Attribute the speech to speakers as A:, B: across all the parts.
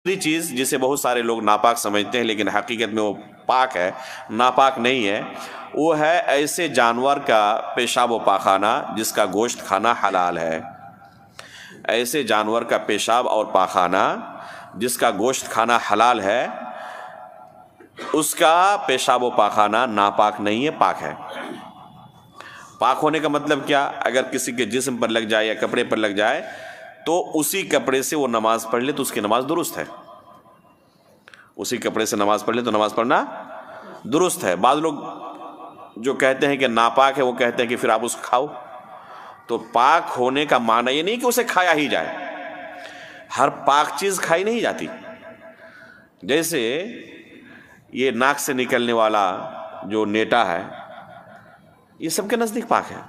A: دوسری چیز جسے بہت سارے لوگ ناپاک سمجھتے ہیں لیکن حقیقت میں وہ پاک ہے، ناپاک نہیں ہے، وہ ہے ایسے جانور کا پیشاب و پاخانہ جس کا گوشت کھانا حلال ہے۔ ایسے جانور کا پیشاب اور پاخانہ جس کا گوشت کھانا حلال ہے، اس کا پیشاب و پاخانہ ناپاک نہیں ہے، پاک ہے۔ پاک ہونے کا مطلب کیا؟ اگر کسی کے جسم پر لگ جائے یا کپڑے پر لگ جائے تو اسی کپڑے سے وہ نماز پڑھ لے تو اس کی نماز درست ہے۔ اسی کپڑے سے نماز پڑھ لے تو نماز پڑھنا درست ہے۔ بعض لوگ جو کہتے ہیں کہ ناپاک ہے وہ کہتے ہیں کہ پھر آپ اس کو کھاؤ، تو پاک ہونے کا معنی یہ نہیں کہ اسے کھایا ہی جائے، ہر پاک چیز کھائی نہیں جاتی۔ جیسے یہ ناک سے نکلنے والا جو نیٹا ہے یہ سب کے نزدیک پاک ہے،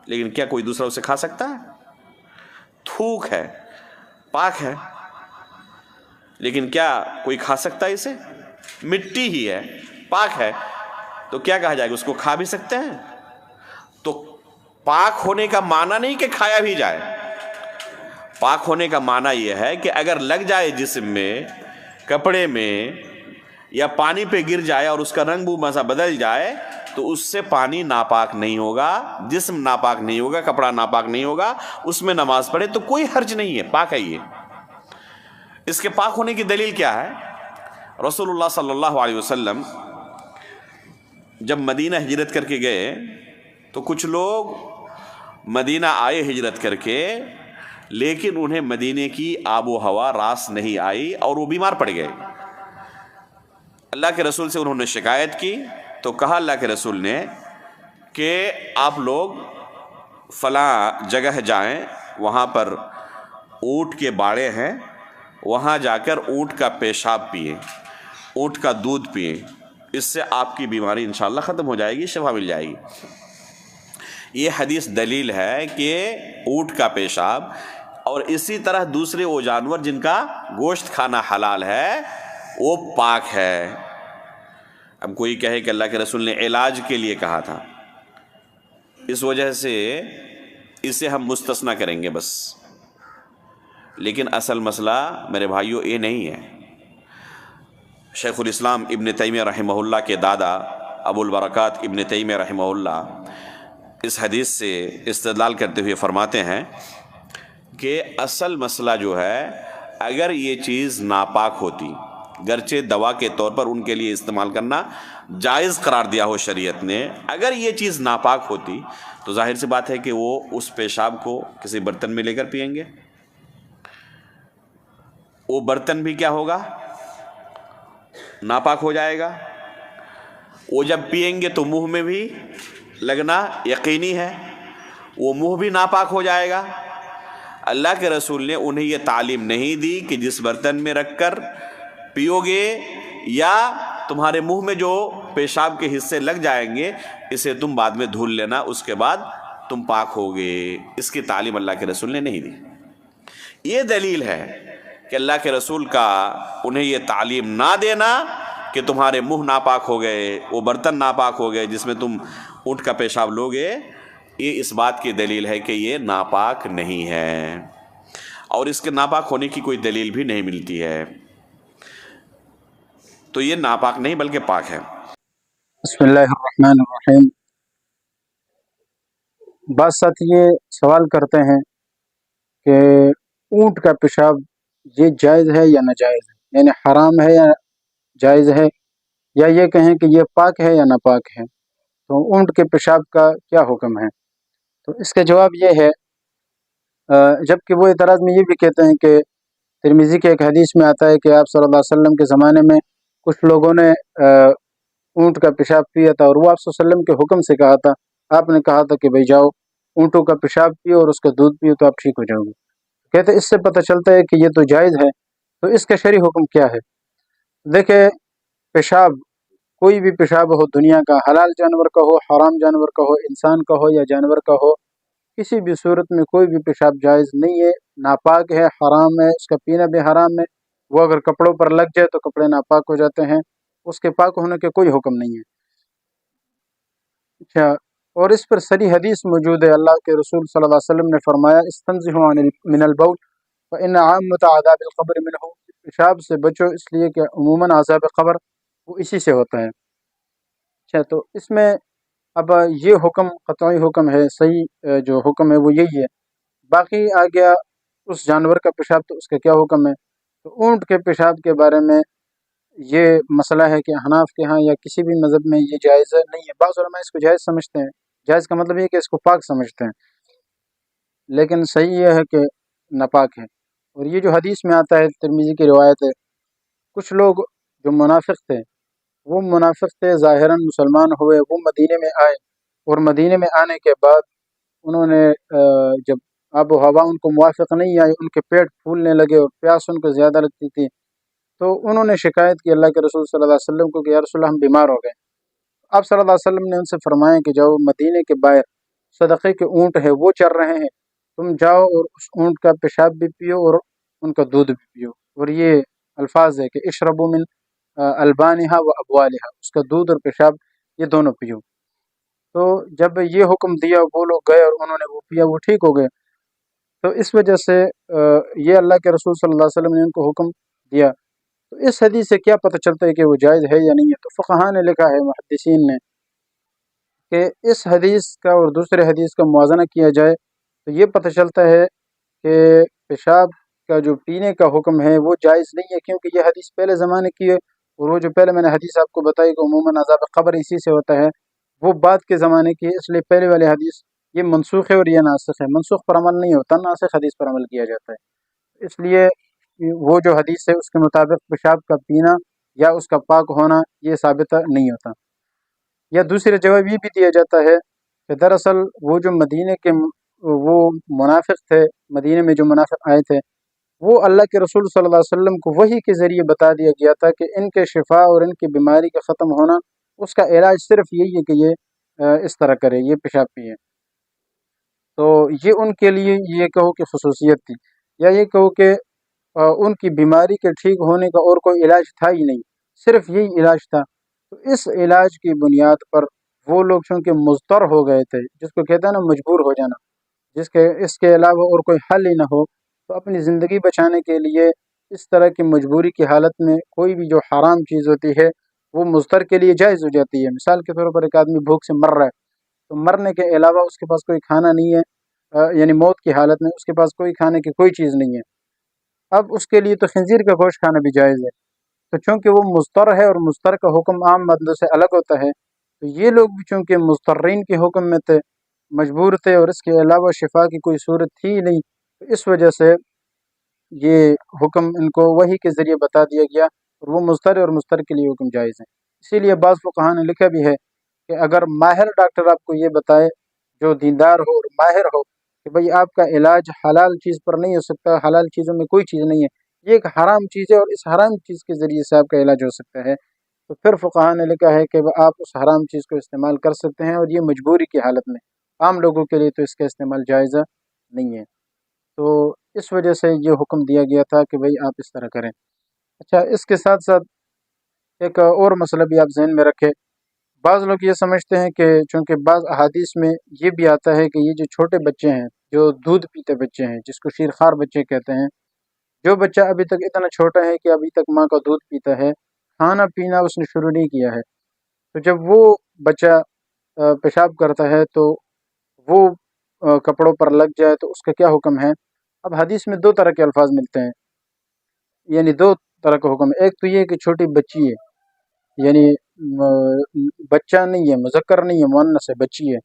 A: لیکن کیا کوئی دوسرا اسے کھا سکتا ہے؟ تھوک ہے، پاک ہے، لیکن کیا کوئی کھا سکتا ہے اسے؟ مٹی ہی ہے، پاک ہے، تو کیا کہا جائے گا؟ اس کو کھا بھی سکتے ہیں؟ تو پاک ہونے کا معنی نہیں کہ کھایا بھی جائے، پاک ہونے کا معنی یہ ہے کہ اگر لگ جائے جسم میں، کپڑے میں، یا پانی پہ گر جائے اور اس کا رنگ بو مزہ بدل جائے تو اس سے پانی ناپاک نہیں ہوگا، جسم ناپاک نہیں ہوگا، کپڑا ناپاک نہیں ہوگا، اس میں نماز پڑھے تو کوئی حرج نہیں ہے، پاک ہے۔ یہ اس کے پاک ہونے کی دلیل کیا ہے؟ رسول اللہ صلی اللہ علیہ وسلم جب مدینہ ہجرت کر کے گئے تو کچھ لوگ مدینہ آئے ہجرت کر کے، لیکن انہیں مدینے کی آب و ہوا راس نہیں آئی اور وہ بیمار پڑ گئے۔ اللہ کے رسول سے انہوں نے شکایت کی تو کہا اللہ کے رسول نے کہ آپ لوگ فلاں جگہ جائیں، وہاں پر اونٹ کے باڑے ہیں، وہاں جا کر اونٹ کا پیشاب پئیں، اونٹ کا دودھ پئیں، اس سے آپ کی بیماری انشاءاللہ ختم ہو جائے گی، شفا مل جائے گی۔ یہ حدیث دلیل ہے کہ اونٹ کا پیشاب اور اسی طرح دوسرے وہ جانور جن کا گوشت کھانا حلال ہے وہ پاک ہے۔ اب کوئی کہے کہ اللہ کے رسول نے علاج کے لیے کہا تھا، اس وجہ سے اسے ہم مستثنیٰ کریں گے بس، لیکن اصل مسئلہ میرے بھائیوں یہ نہیں ہے۔ شیخ الاسلام ابن تیمیہ رحمہ اللہ کے دادا ابو البرکات ابن تیمیہ رحمہ اللہ اس حدیث سے استدلال کرتے ہوئے فرماتے ہیں کہ اصل مسئلہ جو ہے، اگر یہ چیز ناپاک ہوتی، گرچہ دوا کے طور پر ان کے لیے استعمال کرنا جائز قرار دیا ہو شریعت نے، اگر یہ چیز ناپاک ہوتی تو ظاہر سی بات ہے کہ وہ اس پیشاب کو کسی برتن میں لے کر پئیں گے، وہ برتن بھی کیا ہوگا؟ ناپاک ہو جائے گا۔ وہ جب پئیں گے تو منہ میں بھی لگنا یقینی ہے، وہ منہ بھی ناپاک ہو جائے گا۔ اللہ کے رسول نے انہیں یہ تعلیم نہیں دی کہ جس برتن میں رکھ کر پیو گے یا تمہارے منہ میں جو پیشاب کے حصے لگ جائیں گے اسے تم بعد میں دھل لینا، اس کے بعد تم پاک ہوگے، اس کی تعلیم اللہ کے رسول نے نہیں دی۔ یہ دلیل ہے کہ اللہ کے رسول کا انہیں یہ تعلیم نہ دینا کہ تمہارے منہ ناپاک ہو گئے، وہ برتن ناپاک ہو گئے جس میں تم اونٹ کا پیشاب لوگے، یہ اس بات کی دلیل ہے کہ یہ ناپاک نہیں ہے، اور اس کے ناپاک ہونے کی کوئی دلیل بھی نہیں ملتی ہے، تو یہ ناپاک نہیں بلکہ پاک ہے۔
B: بسم اللہ الرحمن الرحیم۔ بعض ساتھی یہ سوال کرتے ہیں کہ اونٹ کا پیشاب یہ جائز ہے یا ناجائز ہے، یعنی حرام ہے یا جائز ہے، یا یہ کہیں کہ یہ پاک ہے یا ناپاک ہے، تو اونٹ کے پیشاب کا کیا حکم ہے؟ تو اس کا جواب یہ ہے، جبکہ وہ اعتراض میں یہ بھی کہتے ہیں کہ ترمذی کے ایک حدیث میں آتا ہے کہ آپ صلی اللہ علیہ وسلم کے زمانے میں کچھ لوگوں نے اونٹ کا پیشاب پیا تھا، اور وہ آپ صلی اللہ علیہ وسلم کے حکم سے کہا تھا، آپ نے کہا تھا کہ بھئی جاؤ اونٹوں کا پیشاب پیو اور اس کا دودھ پیو تو آپ ٹھیک ہو جاؤ گے۔ کہتے اس سے پتہ چلتا ہے کہ یہ تو جائز ہے، تو اس کا شرعی حکم کیا ہے؟ دیکھیں، پیشاب کوئی بھی پیشاب ہو دنیا کا، حلال جانور کا ہو، حرام جانور کا ہو، انسان کا ہو یا جانور کا ہو، کسی بھی صورت میں کوئی بھی پیشاب جائز نہیں ہے، ناپاک ہے، حرام ہے، اس کا پینا بھی حرام ہے۔ وہ اگر کپڑوں پر لگ جائے تو کپڑے ناپاک ہو جاتے ہیں، اس کے پاک ہونے کے کوئی حکم نہیں ہے۔ اچھا، اور اس پر صریح حدیث موجود ہے، اللہ کے رسول صلی اللہ علیہ وسلم نے فرمایا استنزہوا من البول فإن عامۃ عذاب القبر منہ، پیشاب سے بچو، اس لیے کہ عموماً عذاب قبر وہ اسی سے ہوتا ہے۔ اچھا، تو اس میں اب یہ حکم قطعی حکم ہے، صحیح جو حکم ہے وہ یہی ہے۔ باقی آ گیا اس جانور کا پیشاب، تو اس کا کیا حکم ہے؟ تو اونٹ کے پیشاب کے بارے میں یہ مسئلہ ہے کہ حناف کے ہاں یا کسی بھی مذہب میں یہ جائز نہیں ہے۔ بعض علماء اس کو جائز سمجھتے ہیں، جائز کا مطلب یہ کہ اس کو پاک سمجھتے ہیں، لیکن صحیح یہ ہے کہ ناپاک ہے۔ اور یہ جو حدیث میں آتا ہے، ترمذی کی روایت ہے، کچھ لوگ جو منافق تھے، وہ منافق تھے، ظاہراً مسلمان ہوئے، وہ مدینے میں آئے، اور مدینے میں آنے کے بعد انہوں نے جب آب و ہوا ان کو موافق نہیں آئی، ان کے پیٹ پھولنے لگے اور پیاس ان کو زیادہ لگتی تھی، تو انہوں نے شکایت کی اللہ کے رسول صلی اللہ علیہ وسلم کو کہ یا رسول اللہ ہم بیمار ہو گئے۔ آپ صلی اللہ علیہ وسلم نے ان سے فرمایا کہ جاؤ، مدینے کے باہر صدقے کے اونٹ ہے، وہ چر رہے ہیں، تم جاؤ اور اس اونٹ کا پیشاب بھی پیو اور ان کا دودھ بھی پیو۔ اور یہ الفاظ ہے کہ اشربوا من البانها و ابوالها، اس کا دودھ اور پیشاب یہ دونوں پیو۔ تو جب یہ حکم دیا، وہ لوگ گئے اور انہوں نے وہ پیا، وہ ٹھیک ہو گئے۔ تو اس وجہ سے یہ اللہ کے رسول صلی اللہ علیہ وسلم نے ان کو حکم دیا۔ تو اس حدیث سے کیا پتہ چلتا ہے کہ وہ جائز ہے یا نہیں ہے؟ تو فقہاء نے لکھا ہے، محدثین نے، کہ اس حدیث کا اور دوسرے حدیث کا موازنہ کیا جائے تو یہ پتہ چلتا ہے کہ پیشاب کا جو پینے کا حکم ہے وہ جائز نہیں ہے، کیونکہ یہ حدیث پہلے زمانے کی ہے، اور وہ جو پہلے میں نے حدیث آپ کو بتائی کہ عموماً عذاب قبر اسی سے ہوتا ہے، وہ بعد کے زمانے کی ہے، اس لیے پہلے والی حدیث یہ منسوخ ہے اور یہ ناسخ ہے۔ منسوخ پر عمل نہیں ہوتا، ناسخ حدیث پر عمل کیا جاتا ہے۔ اس لیے وہ جو حدیث ہے اس کے مطابق پیشاب کا پینا یا اس کا پاک ہونا یہ ثابت نہیں ہوتا۔ یا دوسرے جواب یہ بھی دیا جاتا ہے کہ دراصل وہ جو مدینے کے وہ منافق تھے، مدینے میں جو منافق آئے تھے، وہ اللہ کے رسول صلی اللہ علیہ وسلم کو وحی کے ذریعے بتا دیا گیا تھا کہ ان کے شفا اور ان کی بیماری کا ختم ہونا، اس کا علاج صرف یہی ہے کہ یہ اس طرح کرے، یہ پیشاب پیے۔ تو یہ ان کے لیے یہ کہو کہ خصوصیت تھی، یا یہ کہو کہ ان کی بیماری کے ٹھیک ہونے کا اور کوئی علاج تھا ہی نہیں، صرف یہی علاج تھا۔ تو اس علاج کی بنیاد پر وہ لوگ چونکہ مضطر ہو گئے تھے، جس کو کہتے ہیں نا مجبور ہو جانا، اس کے علاوہ اور کوئی حل ہی نہ ہو، تو اپنی زندگی بچانے کے لیے اس طرح کی مجبوری کی حالت میں کوئی بھی جو حرام چیز ہوتی ہے وہ مضطر کے لیے جائز ہو جاتی ہے۔ مثال کے طور پر ایک آدمی بھوک سے مر رہا ہے، تو مرنے کے علاوہ اس کے پاس کوئی کھانا نہیں ہے، یعنی موت کی حالت میں اس کے پاس کوئی کھانے کی کوئی چیز نہیں ہے، اب اس کے لیے تو خنزیر کا گوشت کھانا بھی جائز ہے۔ تو چونکہ وہ مضطر ہے اور مضطر کا حکم عام مطلب سے الگ ہوتا ہے، تو یہ لوگ بھی چونکہ مضطرین کے حکم میں تھے، مجبور تھے، اور اس کے علاوہ شفا کی کوئی صورت تھی ہی نہیں، تو اس وجہ سے یہ حکم ان کو وحی کے ذریعے بتا دیا گیا، اور وہ مضطر اور مضطر کے لیے حکم جائز ہے۔ اسی لیے بعض فقہاء نے لکھا بھی ہے کہ اگر ماہر ڈاکٹر آپ کو یہ بتائے، جو دیندار ہو اور ماہر ہو، کہ بھئی آپ کا علاج حلال چیز پر نہیں ہو سکتا، حلال چیزوں میں کوئی چیز نہیں ہے، یہ ایک حرام چیز ہے اور اس حرام چیز کے ذریعے سے آپ کا علاج ہو سکتا ہے، تو پھر فقہاء نے لکھا ہے کہ آپ اس حرام چیز کو استعمال کر سکتے ہیں، اور یہ مجبوری کی حالت میں، عام لوگوں کے لیے تو اس کا استعمال جائز نہیں ہے۔ تو اس وجہ سے یہ حکم دیا گیا تھا کہ بھئی آپ اس طرح کریں۔ اچھا، اس کے ساتھ ساتھ ایک اور مسئلہ بھی آپ ذہن میں رکھیں۔ بعض لوگ یہ سمجھتے ہیں کہ چونکہ بعض احادیث میں یہ بھی آتا ہے کہ یہ جو چھوٹے بچے ہیں، جو دودھ پیتے بچے ہیں، جس کو شیرخوار بچے کہتے ہیں، جو بچہ ابھی تک اتنا چھوٹا ہے کہ ابھی تک ماں کا دودھ پیتا ہے، کھانا پینا اس نے شروع نہیں کیا ہے، تو جب وہ بچہ پیشاب کرتا ہے تو وہ کپڑوں پر لگ جائے تو اس کا کیا حکم ہے؟ اب حدیث میں دو طرح کے الفاظ ملتے ہیں، یعنی دو طرح کا حکم ہے۔ ایک تو یہ کہ چھوٹی بچی ہے، یعنی بچہ نہیں ہے، مذکر نہیں ہے، مؤنث ہے، بچی ہے،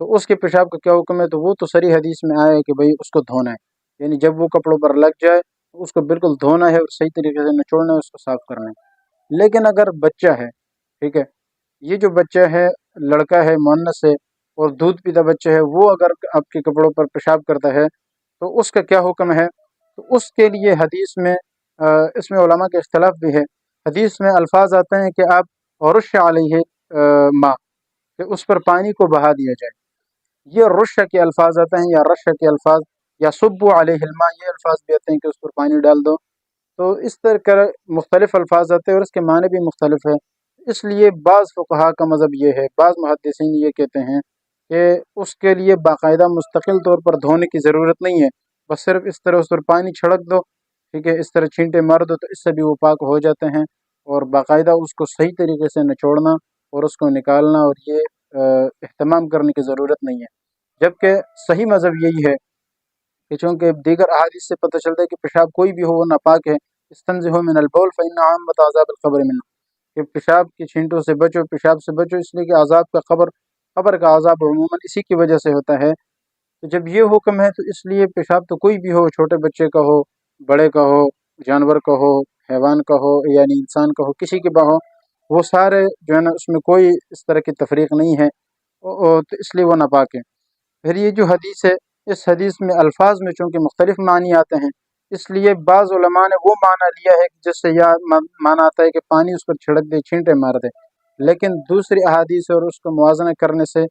B: تو اس کے پیشاب کا کیا حکم ہے؟ تو وہ تو صریح حدیث میں آیا ہے کہ بھئی اس کو دھونا ہے، یعنی جب وہ کپڑوں پر لگ جائے تو اس کو بالکل دھونا ہے اور صحیح طریقے سے نچوڑنا ہے، اس کو صاف کرنا ہے۔ لیکن اگر بچہ ہے، ٹھیک ہے، یہ جو بچہ ہے لڑکا ہے، مؤنث ہے، اور دودھ پیتا بچہ ہے، وہ اگر آپ کے کپڑوں پر پیشاب کرتا ہے تو اس کا کیا حکم ہے؟ تو اس کے لیے حدیث میں اس میں علماء کے اختلاف بھی ہے۔ حدیث میں الفاظ آتے ہیں کہ آپ رش علیہ ماء، کہ اس پر پانی کو بہا دیا جائے، یہ رش کے الفاظ آتے ہیں، یا رش کے الفاظ، یا صب علیہ الماء، یہ الفاظ بھی آتے ہیں کہ اس پر پانی ڈال دو۔ تو اس طرح کا مختلف الفاظ آتے ہیں اور اس کے معنی بھی مختلف ہے۔ اس لیے بعض فقہاء کا مذہب یہ ہے، بعض محدثین یہ کہتے ہیں کہ اس کے لیے باقاعدہ مستقل طور پر دھونے کی ضرورت نہیں ہے، بس صرف اس طرح اس پر پانی چھڑک دو، ٹھیک ہے، اس طرح چھینٹے مار دو تو اس سے بھی وہ پاک ہو جاتے ہیں، اور باقاعدہ اس کو صحیح طریقے سے نچوڑنا اور اس کو نکالنا اور یہ اہتمام کرنے کی ضرورت نہیں ہے، جبکہ صحیح مذہب یہی ہے کہ چونکہ دیگر احادیث سے پتہ چلتا ہے کہ پیشاب کوئی بھی ہو وہ ناپاک ہے۔ استنزہوا من البول فإن عامۃ عذاب القبر منه، کہ پیشاب کی چھینٹوں سے بچو، پیشاب سے بچو، اس لیے کہ عذاب کا قبر کا عذاب عموماً اسی کی وجہ سے ہوتا ہے۔ تو جب یہ حکم ہے تو اس لیے پیشاب تو کوئی بھی ہو، چھوٹے بچے کا ہو، بڑے کا ہو، جانور کا ہو، حیوان کا ہو، یعنی انسان کا ہو، کسی کے با ہو، وہ سارے جو ہے نا اس میں کوئی اس طرح کی تفریق نہیں ہے، تو اس لیے وہ ناپاک ہے۔ پھر یہ جو حدیث ہے، اس حدیث میں الفاظ میں چونکہ مختلف معنی آتے ہیں، اس لیے بعض علماء نے وہ معنی لیا ہے کہ جس سے یہ معنی آتا ہے کہ پانی اس پر چھڑک دے، چھینٹے مار دے، لیکن دوسری احادیث اور اس کو موازنہ کرنے سے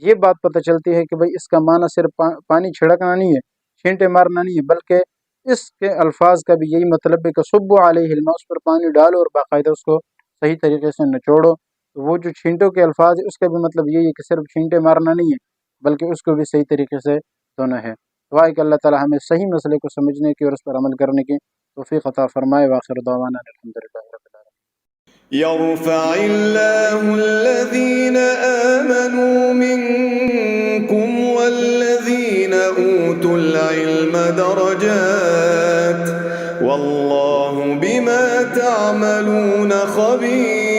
B: یہ بات پتہ چلتی ہے کہ بھئی اس کا معنی صرف پانی چھڑکنا نہیں ہے، چھینٹے مارنا نہیں ہے، بلکہ اس کے الفاظ کا بھی یہی مطلب ہے کہ صب علیہ الماء، اس پر پانی ڈالو اور باقاعدہ اس کو صحیح طریقے سے نچوڑو۔ تو وہ جو چھینٹوں کے الفاظ ہے اس کا بھی مطلب یہی ہے کہ صرف چھینٹے مارنا نہیں ہے، بلکہ اس کو بھی صحیح طریقے سے دھونا ہے۔ دعا ہے کہ اللہ تعالی ہمیں صحیح مسئلے کو سمجھنے کی اور اس پر عمل کرنے کی توفیق عطا فرمائے۔ وآخر دعوانا الحمدللہ رب العالمین۔
C: يرفع الله الذين آمنوا منكم والذين أوتوا العلم درجات والله بما تعملون خبير۔